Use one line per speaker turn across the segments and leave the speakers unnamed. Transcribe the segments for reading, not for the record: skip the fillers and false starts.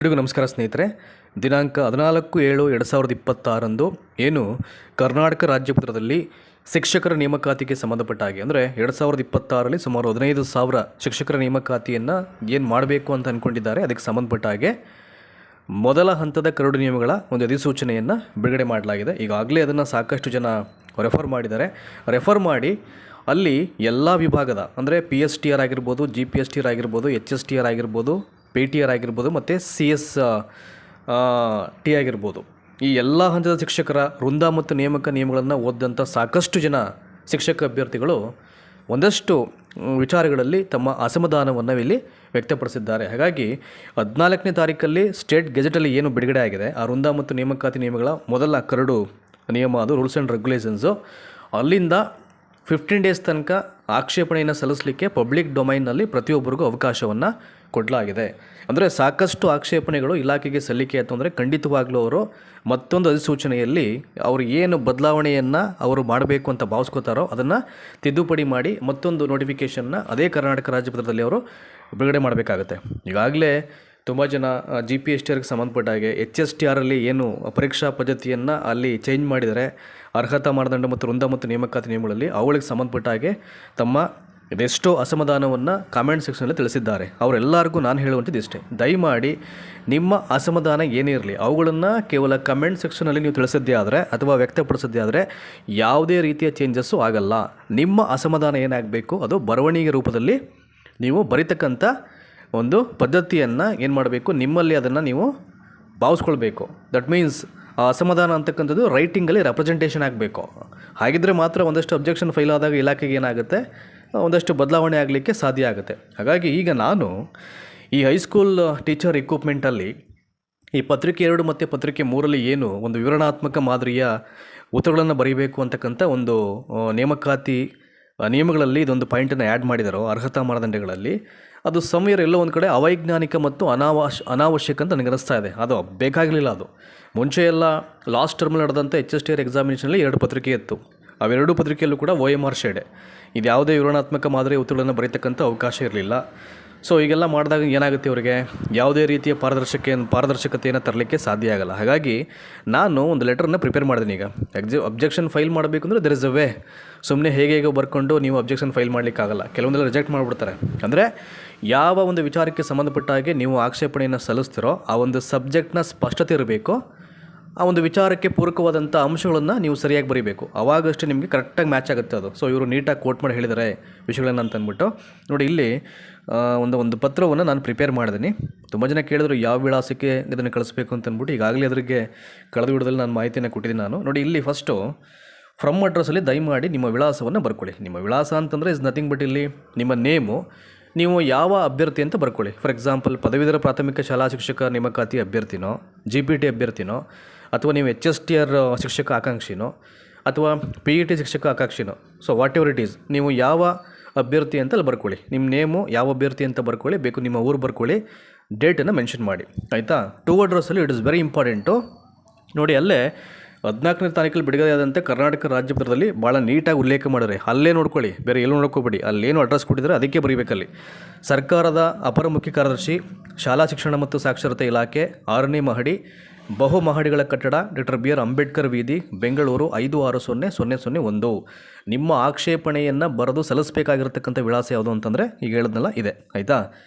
ಎಲ್ರಿಗೂ ನಮಸ್ಕಾರ ಸ್ನೇಹಿತರೆ. ದಿನಾಂಕ 14/7/2026 ಏನು ಕರ್ನಾಟಕ ರಾಜ್ಯಪತ್ರದಲ್ಲಿ ಶಿಕ್ಷಕರ ನೇಮಕಾತಿಗೆ ಸಂಬಂಧಪಟ್ಟ ಹಾಗೆ ಅಂದರೆ 2026ರಲ್ಲಿ ಸುಮಾರು 15,000 ಶಿಕ್ಷಕರ ನೇಮಕಾತಿಯನ್ನು ಏನು ಮಾಡಬೇಕು ಅಂತ ಅಂದ್ಕೊಂಡಿದ್ದಾರೆ. ಅದಕ್ಕೆ ಸಂಬಂಧಪಟ್ಟ ಹಾಗೆ ಮೊದಲ ಹಂತದ ಕರಡು ನಿಯಮಗಳ ಒಂದು ಅಧಿಸೂಚನೆಯನ್ನು ಬಿಡುಗಡೆ ಮಾಡಲಾಗಿದೆ. ಈಗಾಗಲೇ ಅದನ್ನು ಸಾಕಷ್ಟು ಜನ ರೆಫರ್ ಮಾಡಿದ್ದಾರೆ. ರೆಫರ್ ಮಾಡಿ ಅಲ್ಲಿ ಎಲ್ಲ ವಿಭಾಗದ ಅಂದರೆ PSTR ಆಗಿರ್ಬೋದು, GPSTR ಆಗಿರ್ಬೋದು, HSTR ಆಗಿರ್ಬೋದು, PTR ಆಗಿರ್ಬೋದು ಮತ್ತು CST ಆಗಿರ್ಬೋದು, ಈ ಎಲ್ಲ ಹಂತದ ಶಿಕ್ಷಕರ ವೃಂದ ಮತ್ತು ನೇಮಕ ನಿಯಮಗಳನ್ನು ಓದಿದಂಥ ಸಾಕಷ್ಟು ಜನ ಶಿಕ್ಷಕ ಅಭ್ಯರ್ಥಿಗಳು ಒಂದಷ್ಟು ವಿಚಾರಗಳಲ್ಲಿ ತಮ್ಮ ಅಸಮಾಧಾನವನ್ನು ಇಲ್ಲಿ ವ್ಯಕ್ತಪಡಿಸಿದ್ದಾರೆ. ಹಾಗಾಗಿ 14ನೇ ತಾರೀಕಲ್ಲಿ ಸ್ಟೇಟ್ ಗೆಜೆಟಲ್ಲಿ ಏನು ಬಿಡುಗಡೆ ಆಗಿದೆ, ಆ ವೃಂದ ಮತ್ತು ನೇಮಕಾತಿ ನಿಯಮಗಳ ಮೊದಲ ಕರಡು ನಿಯಮ, ಅದು ರೂಲ್ಸ್ ಆ್ಯಂಡ್ ರೆಗ್ಯುಲೇಷನ್ಸು, ಅಲ್ಲಿಂದ 15 ಡೇಸ್ ತನಕ ಆಕ್ಷೇಪಣೆಯನ್ನು ಸಲ್ಲಿಸಲಿಕ್ಕೆ ಪಬ್ಲಿಕ್ ಡೊಮೈನ್ನಲ್ಲಿ ಪ್ರತಿಯೊಬ್ಬರಿಗೂ ಅವಕಾಶವನ್ನು ಕೊಡಲಾಗಿದೆ. ಅಂದರೆ ಸಾಕಷ್ಟು ಆಕ್ಷೇಪಣೆಗಳು ಇಲಾಖೆಗೆ ಸಲ್ಲಿಕೆ ಆಯಿತು ಅಂದರೆ ಖಂಡಿತವಾಗ್ಲೂ ಅವರು ಮತ್ತೊಂದು ಅಧಿಸೂಚನೆಯಲ್ಲಿ ಅವರು ಏನು ಬದಲಾವಣೆಯನ್ನು ಅವರು ಮಾಡಬೇಕು ಅಂತ ಭಾವಿಸ್ಕೋತಾರೋ ಅದನ್ನು ತಿದ್ದುಪಡಿ ಮಾಡಿ ಮತ್ತೊಂದು ನೋಟಿಫಿಕೇಷನ್ನ ಅದೇ ಕರ್ನಾಟಕ ರಾಜ್ಯಪತ್ರದಲ್ಲಿ ಅವರು ಬಿಡುಗಡೆ ಮಾಡಬೇಕಾಗುತ್ತೆ. ಈಗಾಗಲೇ ತುಂಬ ಜನ GPSTRಗೆ ಸಂಬಂಧಪಟ್ಟ ಹಾಗೆ HSTRಲ್ಲಿ ಏನು ಪರೀಕ್ಷಾ ಪದ್ಧತಿಯನ್ನು ಅಲ್ಲಿ ಚೇಂಜ್ ಮಾಡಿದರೆ ಅರ್ಹತಾ ಮಾನದಂಡ ಮತ್ತು ವೃಂದ ಮತ್ತು ನೇಮಕಾತಿ ನಿಯಮಗಳಲ್ಲಿ ಅವುಗಳಿಗೆ ಸಂಬಂಧಪಟ್ಟ ಹಾಗೆ ತಮ್ಮ ಇದೆಷ್ಟೋ ಅಸಮಾಧಾನವನ್ನು ಕಾಮೆಂಟ್ ಸೆಕ್ಷನಲ್ಲಿ ತಿಳಿಸಿದ್ದಾರೆ. ಅವರೆಲ್ಲರಿಗೂ ನಾನು ಹೇಳುವಂಥದ್ದು ಇಷ್ಟೇ, ದಯಮಾಡಿ ನಿಮ್ಮ ಅಸಮಾಧಾನ ಏನೇ ಇರಲಿ ಅವುಗಳನ್ನು ಕೇವಲ ಕಮೆಂಟ್ ಸೆಕ್ಷನಲ್ಲಿ ನೀವು ತಿಳಿಸಿದ್ದೇ ಆದರೆ ಅಥವಾ ವ್ಯಕ್ತಪಡಿಸಿದ್ದೇ ಆದರೆ ಯಾವುದೇ ರೀತಿಯ ಚೇಂಜಸ್ಸು ಆಗಲ್ಲ. ನಿಮ್ಮ ಅಸಮಾಧಾನ ಏನಾಗಬೇಕು ಅದು ಬರವಣಿಗೆ ರೂಪದಲ್ಲಿ ನೀವು ಬರೀತಕ್ಕಂಥ ಒಂದು ಪದ್ಧತಿಯನ್ನು ಏನು ಮಾಡಬೇಕು, ನಿಮ್ಮಲ್ಲಿ ಅದನ್ನು ನೀವು ಭಾವಿಸ್ಕೊಳ್ಬೇಕು. ದಟ್ ಮೀನ್ಸ್ ಆ ಅಸಮಾಧಾನ ಅಂತಕ್ಕಂಥದ್ದು ರೈಟಿಂಗಲ್ಲಿ ರೆಪ್ರೆಸೆಂಟೇಷನ್ ಆಗಬೇಕು. ಹಾಗಿದ್ದರೆ ಮಾತ್ರ ಒಂದಷ್ಟು ಅಬ್ಜೆಕ್ಷನ್ ಫೈಲ್ ಆದಾಗ ಇಲಾಖೆಗೆ ಏನಾಗುತ್ತೆ, ಒಂದಷ್ಟು ಬದಲಾವಣೆ ಆಗಲಿಕ್ಕೆ ಸಾಧ್ಯ ಆಗುತ್ತೆ. ಹಾಗಾಗಿ ಈಗ ನಾನು ಈ ಹೈಸ್ಕೂಲ್ ಟೀಚರ್ ರಿಕ್ರೂಟ್ಮೆಂಟಲ್ಲಿ ಈ ಪತ್ರಿಕೆ 2 ಮತ್ತು ಪತ್ರಿಕೆ 3ರಲ್ಲಿ ಏನು ಒಂದು ವಿವರಣಾತ್ಮಕ ಮಾದರಿಯ ಉತ್ತರಗಳನ್ನು ಬರೀಬೇಕು ಅಂತಕ್ಕಂಥ ಒಂದು ನೇಮಕಾತಿ ನಿಯಮಗಳಲ್ಲಿ ಇದೊಂದು ಪಾಯಿಂಟನ್ನು ಆ್ಯಡ್ ಮಾಡಿದಾರೋ ಅರ್ಹತಾ ಮಾನದಂಡಗಳಲ್ಲಿ, ಅದು ಸಮಯರು ಎಲ್ಲೋ ಒಂದು ಕಡೆ ಅವೈಜ್ಞಾನಿಕ ಮತ್ತು ಅನಾವಶ್ಯಕ ಅಂತ ನನಗೆ ಅನಿಸ್ತಾ ಇದೆ. ಅದು ಬೇಕಾಗಲಿಲ್ಲ. ಅದು ಮುಂಚೆ ಎಲ್ಲ ಲಾಸ್ಟ್ ಟರ್ಮಲ್ಲಿ ನಡೆದಂಥ HSTR ಎಕ್ಸಾಮಿನೇಷನಲ್ಲಿ 2 ಪತ್ರಿಕೆ ಇತ್ತು. ಅವೆರಡೂ ಪತ್ರಿಕೆಯಲ್ಲೂ ಕೂಡ OMR ಶೇಡೆ, ಇದು ಯಾವುದೇ ವಿವರಣಾತ್ಮಕ ಮಾದರಿ ಉತ್ತರಗಳನ್ನು ಬರೀತಕ್ಕಂಥ ಅವಕಾಶ ಇರಲಿಲ್ಲ. ಸೊ ಈಗೆಲ್ಲ ಮಾಡಿದಾಗ ಏನಾಗುತ್ತೆ, ಅವರಿಗೆ ಯಾವುದೇ ರೀತಿಯ ಪಾರದರ್ಶಕತೆಯನ್ನು ತರಲಿಕ್ಕೆ ಸಾಧ್ಯ ಆಗಲ್ಲ. ಹಾಗಾಗಿ ನಾನು ಒಂದು ಲೆಟರನ್ನು ಪ್ರಿಪೇರ್ ಮಾಡಿದ್ದೀನಿ. ಈಗ ಅಬ್ಜೆಕ್ಷನ್ ಫೈಲ್ ಮಾಡಬೇಕು ಅಂದರೆ ದರ್ ಇಸ್ ಅ ವೇ. ಸುಮ್ಮನೆ ಹೇಗೆ ಬರ್ಕೊಂಡು ನೀವು ಅಬ್ಜೆಕ್ಷನ್ ಫೈಲ್ ಮಾಡಲಿಕ್ಕಾಗಲ್ಲ. ಕೆಲವೊಂದೆಲ್ಲ ರಿಜೆಕ್ಟ್ ಮಾಡಿಬಿಡ್ತಾರೆ. ಅಂದರೆ ಯಾವ ಒಂದು ವಿಚಾರಕ್ಕೆ ಸಂಬಂಧಪಟ್ಟ ಹಾಗೆ ನೀವು ಆಕ್ಷೇಪಣೆಯನ್ನು ಸಲ್ಲಿಸ್ತಿರೋ ಆ ಒಂದು ಸಬ್ಜೆಕ್ಟ್ನ ಸ್ಪಷ್ಟತೆ ಇರಬೇಕು. ಆ ಒಂದು ವಿಚಾರಕ್ಕೆ ಪೂರಕವಾದಂಥ ಅಂಶಗಳನ್ನು ನೀವು ಸರಿಯಾಗಿ ಬರೀಬೇಕು. ಆವಾಗಷ್ಟೇ ನಿಮಗೆ ಕರೆಕ್ಟಾಗಿ ಮ್ಯಾಚ್ ಆಗುತ್ತೆ ಅದು. ಸೊ ಇವರು ನೀಟಾಗಿ ಕೋಟ್ ಮಾಡಿ ಹೇಳಿದ್ದಾರೆ ವಿಷಯಗಳನ್ನು ಅಂತ ಅಂದ್ಬಿಟ್ಟು ನೋಡಿ. ಇಲ್ಲಿ ಒಂದು ಪತ್ರವನ್ನು ನಾನು ಪ್ರಿಪೇರ್ ಮಾಡಿದ್ದೀನಿ. ತುಂಬ ಜನ ಕೇಳಿದ್ರು ಯಾವ ವಿಳಾಸಕ್ಕೆ ಇದನ್ನು ಕಳಿಸ್ಬೇಕು ಅಂತ ಅಂದ್ಬಿಟ್ಟು. ಈಗಾಗಲೇ ಅದರಿಗೆ ಕಳೆದ ವಿಡಿಯೋದಲ್ಲಿ ನಾನು ಮಾಹಿತಿಯನ್ನು ಕೊಟ್ಟಿದ್ದೀನಿ ನಾನು. ನೋಡಿ ಇಲ್ಲಿ ಫಸ್ಟು ಫ್ರಮ್ ಅಡ್ರೆಸ್ಸಲ್ಲಿ ದಯಮಾಡಿ ನಿಮ್ಮ ವಿಳಾಸವನ್ನು ಬರ್ಕೊಳ್ಳಿ. ನಿಮ್ಮ ವಿಳಾಸ ಅಂತಂದರೆ ಇಸ್ ನಥಿಂಗ್ ಬಟ್ ಇಲ್ಲಿ ನಿಮ್ಮ ನೇಮು, ನೀವು ಯಾವ ಅಭ್ಯರ್ಥಿ ಅಂತ ಬರ್ಕೊಳ್ಳಿ. ಫಾರ್ ಎಕ್ಸಾಂಪಲ್ ಪದವೀಧರ ಪ್ರಾಥಮಿಕ ಶಾಲಾ ಶಿಕ್ಷಕ ನೇಮಕಾತಿ ಅಭ್ಯರ್ಥಿನೋ, GPT ಅಭ್ಯರ್ಥಿನೋ, ಅಥವಾ ನೀವು HSTR ಶಿಕ್ಷಕ ಆಕಾಂಕ್ಷಿನೋ, ಅಥವಾ PET ಶಿಕ್ಷಕ ಆಕಾಂಕ್ಷಿನೋ. So whatever it is, ನೀವು ಯಾವ ಅಭ್ಯರ್ಥಿ ಅಂತ ಅಲ್ಲಿ ಬರ್ಕೊಳ್ಳಿ. ನಿಮ್ಮ ನೇಮು ಯಾವ ಅಭ್ಯರ್ಥಿ ಅಂತ ಬರ್ಕೊಳ್ಳಿ. ಬೇಕು ನಿಮ್ಮ ಊರು ಬರ್ಕೊಳ್ಳಿ, ಡೇಟನ್ನು ಮೆನ್ಷನ್ ಮಾಡಿ, ಆಯಿತಾ. ಟು ಅಡ್ರೆಸ್ಸಲ್ಲಿ ಇಟ್ ಇಸ್ ವೆರಿ ಇಂಪಾರ್ಟೆಂಟು. ನೋಡಿ ಅಲ್ಲೇ 14ನೇ ತಾರೀಕಲ್ಲಿ ಬಿಡುಗಡೆ ಆದಂತೆ ಕರ್ನಾಟಕ ರಾಜ್ಯಪತ್ರದಲ್ಲಿ ಭಾಳ ನೀಟಾಗಿ ಉಲ್ಲೇಖ ಮಾಡಿದ್ರೆ ಅಲ್ಲೇ ನೋಡ್ಕೊಳ್ಳಿ, ಬೇರೆ ಎಲ್ಲೂ ನೋಡ್ಕೋಬೇಡಿ. ಅಲ್ಲೇನು ಅಡ್ರೆಸ್ ಕೊಟ್ಟಿದ್ದಾರೆ ಅದಕ್ಕೆ ಬರೀಬೇಕಲ್ಲಿ. ಸರ್ಕಾರದ ಅಪರ ಮುಖ್ಯ ಕಾರ್ಯದರ್ಶಿ, ಶಾಲಾ ಶಿಕ್ಷಣ ಮತ್ತು ಸಾಕ್ಷರತೆ ಇಲಾಖೆ, 6ನೇ ಮಹಡಿ, ಬಹು ಮಹಡಿಗಳ ಕಟ್ಟಡ, ಡಾಕ್ಟರ್ BR ಅಂಬೇಡ್ಕರ್ ವೀದಿ, ಬೆಂಗಳೂರು 560001. ನಿಮ್ಮ ಆಕ್ಷೇಪಣೆಯನ್ನು ಬರೆದು ಸಲ್ಲಿಸಬೇಕಾಗಿರ್ತಕ್ಕಂಥ ವಿಳಾಸ ಯಾವುದು ಅಂತಂದರೆ ಈಗ ಹೇಳಿದ್ನಲ್ಲ ಇದೆ, ಆಯಿತಾ.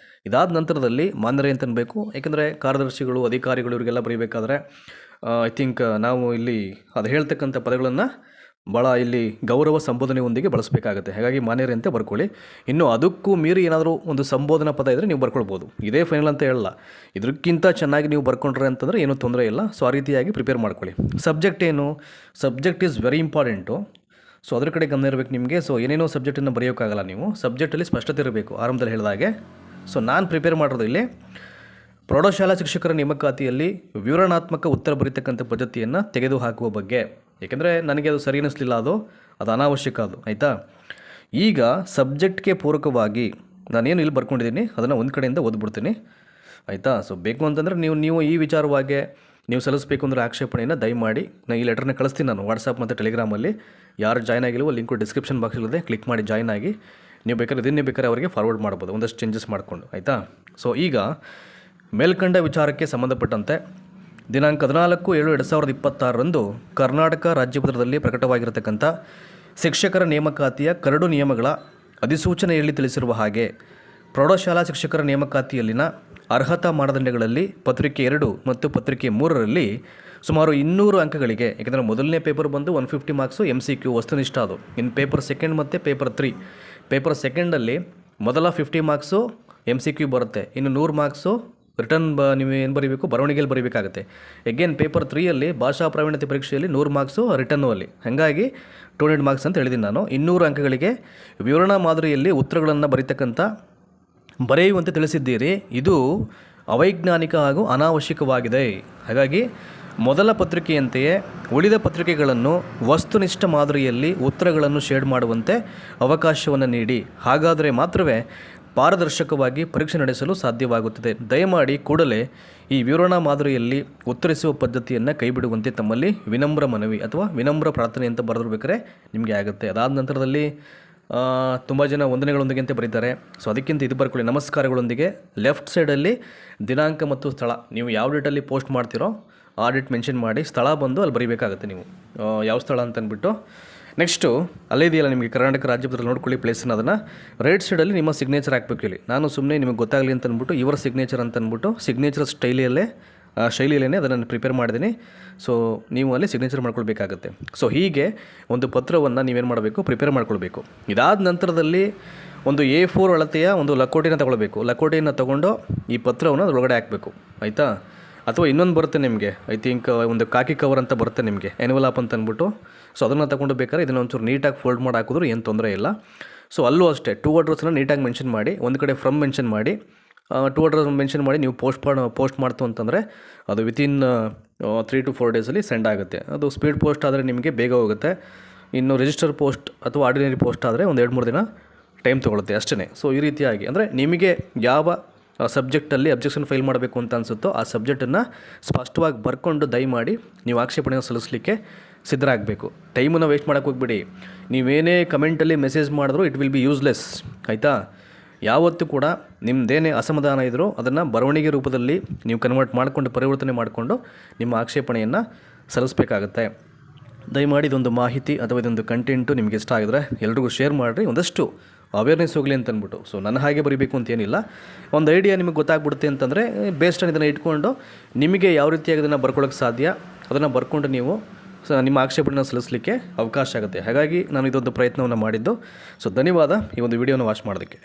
ಇದಾದ ನಂತರದಲ್ಲಿ ಮಾನ್ಯರೇ ಅಂತ ಅನ್ಬೇಕು. ಯಾಕೆಂದರೆ ಕಾರ್ಯದರ್ಶಿಗಳು, ಅಧಿಕಾರಿಗಳು ಇವರಿಗೆಲ್ಲ ಬರೀಬೇಕಾದ್ರೆ ಐ ಥಿಂಕ್ ನಾವು ಇಲ್ಲಿ ಅದು ಹೇಳ್ತಕ್ಕಂಥ ಪದಗಳನ್ನು ಭಾಳ ಇಲ್ಲಿ ಗೌರವ ಸಂಬೋಧನೆಯೊಂದಿಗೆ ಬಳಸಬೇಕಾಗುತ್ತೆ. ಹಾಗಾಗಿ ಮಾನ್ಯರೇ ಅಂತ ಬರ್ಕೊಳ್ಳಿ. ಇನ್ನು ಅದಕ್ಕೂ ಮೀರಿ ಏನಾದರೂ ಒಂದು ಸಂಬೋಧನಾ ಪದ ಇದ್ದರೆ ನೀವು ಬರ್ಕೊಳ್ಬೋದು. ಇದೇ ಫೈನಲ್ ಅಂತ ಹೇಳಲ್ಲ, ಇದಕ್ಕಿಂತ ಚೆನ್ನಾಗಿ ನೀವು ಬರ್ಕೊಂಡ್ರೆ ಅಂತಂದರೆ ಏನೂ ತೊಂದರೆ ಇಲ್ಲ. ಸೊ ಆ ರೀತಿಯಾಗಿ ಪ್ರಿಪೇರ್ ಮಾಡ್ಕೊಳ್ಳಿ. ಸಬ್ಜೆಕ್ಟ್ ಏನು, subject is very important. So ಅದ್ರ ಕಡೆ ಗಮನ ಇರಬೇಕು ನಿಮಗೆ. ಸೊ ಏನೇನೋ ಸಬ್ಜೆಕ್ಟನ್ನು ಬರೆಯೋಕ್ಕಾಗಲ್ಲ ನೀವು, ಸಬ್ಜೆಕ್ಟಲ್ಲಿ ಸ್ಪಷ್ಟತೆ ಇರಬೇಕು ಆರಂಭದಲ್ಲಿ ಹೇಳಿದಾಗೆ. ಸೊ ನಾನು ಪ್ರಿಪೇರ್ ಮಾಡೋದು ಇಲ್ಲಿ ಪ್ರೌಢಶಾಲಾ ಶಿಕ್ಷಕರ ನೇಮಕಾತಿಯಲ್ಲಿ ವಿವರಣಾತ್ಮಕ ಉತ್ತರ ಬರೀತಕ್ಕಂಥ ಪದ್ಧತಿಯನ್ನು ತೆಗೆದುಹಾಕುವ ಬಗ್ಗೆ. ಏಕೆಂದರೆ ನನಗೆ ಅದು ಸರಿ ಅನ್ನಿಸ್ಲಿಲ್ಲ, ಅದು ಅನಾವಶ್ಯಕ ಅದು, ಆಯಿತಾ. ಈಗ ಸಬ್ಜೆಕ್ಟ್ಗೆ ಪೂರಕವಾಗಿ ನಾನೇನು ಇಲ್ಲಿ ಬರ್ಕೊಂಡಿದ್ದೀನಿ ಅದನ್ನು ಒಂದು ಕಡೆಯಿಂದ ಓದ್ಬಿಡ್ತೀನಿ, ಆಯಿತಾ. ಸೊ ಬೇಕು ಅಂತಂದರೆ ನೀವು ಈ ವಿಚಾರವಾಗಿ ನೀವು ಸಲ್ಲಿಸಬೇಕು ಅಂದರೆ ಆಕ್ಷೇಪಣೆಯನ್ನು ದಯಮಾಡಿ ನಾನು ಈ ಲೆಟರ್ನ ಕಳಿಸ್ತೀನಿ. ನಾನು ವಾಟ್ಸಪ್ ಮತ್ತು ಟೆಲಿಗ್ರಾಮಲ್ಲಿ ಯಾರು ಜಾಯ್ನ್ ಆಗಿಲ್ವೋ ಲಿಂಕು ಡಿಸ್ಕ್ರಿಪ್ಷನ್ ಬಾಕ್ಸಲ್ಲಿದೆ, ಕ್ಲಿಕ್ ಮಾಡಿ ಜಾಯ್ನ್ ಆಗಿ. ನೀವು ಬೇಕಾದ್ರೆ ಇದನ್ನೇ ಬೇಕಾದ್ರೆ ಅವರಿಗೆ ಫಾರ್ವರ್ಡ್ ಮಾಡ್ಬೋದು ಒಂದಷ್ಟು ಚೇಂಜಸ್ ಮಾಡಿಕೊಂಡು, ಆಯಿತಾ. ಸೊ ಈಗ ಮೇಲ್ಕಂಡ ವಿಚಾರಕ್ಕೆ ಸಂಬಂಧಪಟ್ಟಂತೆ ದಿನಾಂಕ 14/7/2026 ಕರ್ನಾಟಕ ರಾಜ್ಯಪತ್ರದಲ್ಲಿ ಪ್ರಕಟವಾಗಿರತಕ್ಕಂಥ ಶಿಕ್ಷಕರ ನೇಮಕಾತಿಯ ಕರಡು ನಿಯಮಗಳ ಅಧಿಸೂಚನೆಯಲ್ಲಿ ತಿಳಿಸಿರುವ ಹಾಗೆ ಪ್ರೌಢಶಾಲಾ ಶಿಕ್ಷಕರ ನೇಮಕಾತಿಯಲ್ಲಿನ ಅರ್ಹತಾ ಮಾನದಂಡಗಳಲ್ಲಿ ಪತ್ರಿಕೆ 2 ಮತ್ತು ಪತ್ರಿಕೆ 3ರಲ್ಲಿ ಸುಮಾರು 200 ಅಂಕಗಳಿಗೆ, ಏಕೆಂದರೆ ಮೊದಲನೇ ಪೇಪರ್ ಬಂದು 150 ಮಾರ್ಕ್ಸು MCQ ವಸ್ತುನಿಷ್ಠ, ಅದು ಇನ್ನು ಪೇಪರ್ ಸೆಕೆಂಡ್ ಮತ್ತು ಪೇಪರ್ 3. ಪೇಪರ್ ಸೆಕೆಂಡಲ್ಲಿ ಮೊದಲ 50 ಮಾರ್ಕ್ಸು MCQ ಬರುತ್ತೆ, ಇನ್ನು 100 ಮಾರ್ಕ್ಸು ರಿಟರ್ನ್ ನೀವು ಏನು ಬರೀಬೇಕು, ಬರವಣಿಗೆಯಲ್ಲಿ ಬರೀಬೇಕಾಗುತ್ತೆ. ಎಗೇನ್ ಪೇಪರ್ 3ಯಲ್ಲಿ ಭಾಷಾ ಪ್ರಾವೀಣ್ಯತೆ ಪರೀಕ್ಷೆಯಲ್ಲಿ 100 ಮಾರ್ಕ್ಸು ರಿಟರ್ನು ಅಲ್ಲಿ, ಹಾಗಾಗಿ 200 ಮಾರ್ಕ್ಸ್ ಅಂತ ಹೇಳಿದ್ದೀನಿ ನಾನು. 200 ಅಂಕಗಳಿಗೆ ವಿವರಣಾ ಮಾದರಿಯಲ್ಲಿ ಉತ್ತರಗಳನ್ನು ಬರೆಯುವಂತೆ ತಿಳಿಸಿದ್ದೀರಿ. ಇದು ಅವೈಜ್ಞಾನಿಕ ಹಾಗೂ ಅನಾವಶ್ಯಕವಾಗಿದೆ. ಹಾಗಾಗಿ ಮೊದಲ ಪತ್ರಿಕೆಯಂತೆಯೇ ಉಳಿದ ಪತ್ರಿಕೆಗಳನ್ನು ವಸ್ತುನಿಷ್ಠ ಮಾದರಿಯಲ್ಲಿ ಉತ್ತರಗಳನ್ನು ಶೇಡ್ ಮಾಡುವಂತೆ ಅವಕಾಶವನ್ನು ನೀಡಿ. ಹಾಗಾದರೆ ಮಾತ್ರವೇ ಪಾರದರ್ಶಕವಾಗಿ ಪರೀಕ್ಷೆ ನಡೆಸಲು ಸಾಧ್ಯವಾಗುತ್ತದೆ. ದಯಮಾಡಿ ಕೂಡಲೇ ಈ ವಿವರಣಾ ಮಾದರಿಯಲ್ಲಿ ಉತ್ತರಿಸುವ ಪದ್ಧತಿಯನ್ನು ಕೈಬಿಡುವಂತೆ ತಮ್ಮಲ್ಲಿ ವಿನಮ್ರ ಮನವಿ ಅಥವಾ ವಿನಮ್ರ ಪ್ರಾರ್ಥನೆ ಅಂತ ಬರೆದಿರ್ಬೇಕಾದ್ರೆ ನಿಮಗೆ ಆಗುತ್ತೆ. ಅದಾದ ನಂತರದಲ್ಲಿ ತುಂಬ ಜನ ವಂದನೆಗಳೊಂದಿಗೆ ಅಂತ ಬರೀತಾರೆ. ಸೊ ಅದಕ್ಕಿಂತ ಇದು ಬರ್ಕೊಳ್ಳಿ, ನಮಸ್ಕಾರಗಳೊಂದಿಗೆ. ಲೆಫ್ಟ್ ಸೈಡಲ್ಲಿ ದಿನಾಂಕ ಮತ್ತು ಸ್ಥಳ, ನೀವು ಯಾವ ಡೇಟಲ್ಲಿ ಪೋಸ್ಟ್ ಮಾಡ್ತೀರೋ ಆ ಡೇಟ್ ಮೆನ್ಷನ್ ಮಾಡಿ, ಸ್ಥಳ ಬಂದು ಅಲ್ಲಿ ಬರೀಬೇಕಾಗುತ್ತೆ ನೀವು ಯಾವ ಸ್ಥಳ ಅಂತ ಅಂದ್ಬಿಟ್ಟು. ನೆಕ್ಸ್ಟು ಅಲ್ಲೇ ಇದೆಯಲ್ಲ ನಿಮಗೆ ಕರ್ನಾಟಕ ರಾಜ್ಯಪತ್ರದಲ್ಲಿ ನೋಡ್ಕೊಳ್ಳಿ ಪ್ಲೇಸನ್ನು, ಅದನ್ನು ರೈಟ್ ಸೈಡಲ್ಲಿ ನಿಮ್ಮ ಸಿಗ್ನೇಚರ್ ಹಾಕಬೇಕು. ಇಲ್ಲಿ ನಾನು ಸುಮ್ಮನೆ ನಿಮಗೆ ಗೊತ್ತಾಗಲಿ ಅಂತ ಅಂದ್ಬಿಟ್ಟು ಇವರ ಸಿಗ್ನೇಚರ್ ಅಂತ ಅಂದ್ಬಿಟ್ಟು ಸಿಗ್ನೇಚರ್ ಶೈಲಿಯಲ್ಲೇ ಅದನ್ನು ಪ್ರಿಪೇರ್ ಮಾಡಿದ್ದೀನಿ. ಸೊ ನೀವು ಅಲ್ಲಿ ಸಿಗ್ನೇಚರ್ ಮಾಡ್ಕೊಳ್ಬೇಕಾಗತ್ತೆ. ಸೊ ಹೀಗೆ ಒಂದು ಪತ್ರವನ್ನು ನೀವೇನು ಮಾಡಬೇಕು, ಪ್ರಿಪೇರ್ ಮಾಡ್ಕೊಳ್ಬೇಕು. ಇದಾದ ನಂತರದಲ್ಲಿ ಒಂದು A4 ಅಳತೆಯ ಒಂದು ಲಕೋಟೆನ ತೊಗೊಳ್ಬೇಕು. ಲಕೋಟೆಯನ್ನು ತೊಗೊಂಡು ಈ ಪತ್ರವನ್ನು ಅದರೊಳಗಡೆ ಹಾಕಬೇಕು, ಆಯಿತಾ? ಅಥವಾ ಇನ್ನೊಂದು ಬರುತ್ತೆ ನಿಮಗೆ, ಐ ಥಿಂಕ್ ಒಂದು ಕಾಕಿ ಕವರ್ ಅಂತ ಬರುತ್ತೆ ನಿಮಗೆ, ಎನ್ವಲಾಪ್ ಅಂತ ಅಂದ್ಬಿಟ್ಟು. ಸೊ ಅದನ್ನು ತೊಗೊಂಡು ಬೇಕಾದ್ರೆ ಇದನ್ನು ಒಂಚೂರು ನೀಟಾಗಿ ಫೋಲ್ಡ್ ಮಾಡಿ ಹಾಕಿದ್ರು ಏನು ತೊಂದರೆ ಇಲ್ಲ. ಸೊ ಅಲ್ಲೂ ಅಷ್ಟೇ 2 ಅಡ್ರೆಸ್ಸನ್ನು ನೀಟಾಗಿ ಮೆನ್ಷನ್ ಮಾಡಿ, ಒಂದು ಕಡೆ ಫ್ರಮ್ ಮೆನ್ಷನ್ ಮಾಡಿ, 2 ಅಡ್ರೆಸ್ ಮೆನ್ಷನ್ ಮಾಡಿ ನೀವು ಪೋಸ್ಟ್ ಮಾಡ್ತು ಅಂತಂದರೆ ಅದು ವಿತಿನ್ 3 to 4 ಡೇಸಲ್ಲಿ ಸೆಂಡ್ ಆಗುತ್ತೆ. ಅದು ಸ್ಪೀಡ್ ಪೋಸ್ಟ್ ಆದರೆ ನಿಮಗೆ ಬೇಗ ಹೋಗುತ್ತೆ. ಇನ್ನು ರಿಜಿಸ್ಟರ್ ಪೋಸ್ಟ್ ಅಥವಾ ಆರ್ಡಿನರಿ ಪೋಸ್ಟ್ ಆದರೆ ಒಂದು 2-3 ದಿನ ಟೈಮ್ ತೊಗೊಳುತ್ತೆ ಅಷ್ಟೇ. ಸೊ ಈ ರೀತಿಯಾಗಿ ಅಂದರೆ ನಿಮಗೆ ಯಾವ ಸಬ್ಜೆಕ್ಟಲ್ಲಿ ಅಬ್ಜೆಕ್ಷನ್ ಫೈಲ್ ಮಾಡಬೇಕು ಅಂತ ಅನಿಸುತ್ತೋ ಆ ಸಬ್ಜೆಕ್ಟನ್ನು ಸ್ಪಷ್ಟವಾಗಿ ಬರ್ಕೊಂಡು ದಯಮಾಡಿ ನೀವು ಆಕ್ಷೇಪಣೆಯನ್ನು ಸಲ್ಲಿಸಲಿಕ್ಕೆ ಸಿದ್ಧರಾಗಬೇಕು. ಟೈಮನ್ನು ವೇಸ್ಟ್ ಮಾಡೋಕ್ಕೆ ಹೋಗ್ಬಿಡಿ. ನೀವೇನೇ ಕಮೆಂಟಲ್ಲಿ ಮೆಸೇಜ್ ಮಾಡಿದ್ರು ಇಟ್ ವಿಲ್ ಬಿ ಯೂಸ್ಲೆಸ್, ಆಯಿತಾ? ಯಾವತ್ತೂ ಕೂಡ ನಿಮ್ಮದೇನೇ ಅಸಮಾಧಾನ ಇದ್ದರೂ ಅದನ್ನು ಬರವಣಿಗೆ ರೂಪದಲ್ಲಿ ನೀವು ಪರಿವರ್ತನೆ ಮಾಡಿಕೊಂಡು ನಿಮ್ಮ ಆಕ್ಷೇಪಣೆಯನ್ನು ಸಲ್ಲಿಸಬೇಕಾಗತ್ತೆ. ದಯಮಾಡಿ ಇದೊಂದು ಮಾಹಿತಿ ಅಥವಾ ಇದೊಂದು ಕಂಟೆಂಟು ನಿಮಗೆ ಇಷ್ಟ ಆಗಿದ್ರೆ ಎಲ್ರಿಗೂ ಶೇರ್ ಮಾಡಿರಿ, ಒಂದಷ್ಟು ಅವೇರ್ನೆಸ್ ಹೋಗಲಿ ಅಂತ ಅಂದ್ಬಿಟ್ಟು. ಸೊ ನನ್ನ ಹಾಗೆ ಬರೀಬೇಕು ಅಂತೇನಿಲ್ಲ, ಒಂದು ಐಡಿಯಾ ನಿಮಗೆ ಗೊತ್ತಾಗ್ಬಿಡುತ್ತೆ ಅಂತಂದರೆ ಬೇಸ್ಟ್ ಇದನ್ನು ಇಟ್ಕೊಂಡು ನಿಮಗೆ ಯಾವ ರೀತಿಯಾಗಿ ಅದನ್ನು ಬರ್ಕೊಳ್ಳೋಕ್ಕೆ ಸಾಧ್ಯ ಅದನ್ನು ಬರ್ಕೊಂಡು ನೀವು ನಿಮ್ಮ ಆಕ್ಷೇಪಣೆಯನ್ನು ಸಲ್ಲಿಸಲಿಕ್ಕೆ ಅವಕಾಶ ಆಗುತ್ತೆ. ಹಾಗಾಗಿ ನಾನು ಇದೊಂದು ಪ್ರಯತ್ನವನ್ನು ಮಾಡಿದ್ದು. ಸೊ ಧನ್ಯವಾದ ಈ ಒಂದು ವಿಡಿಯೋನ ವಾಚ್ ಮಾಡೋದಕ್ಕೆ.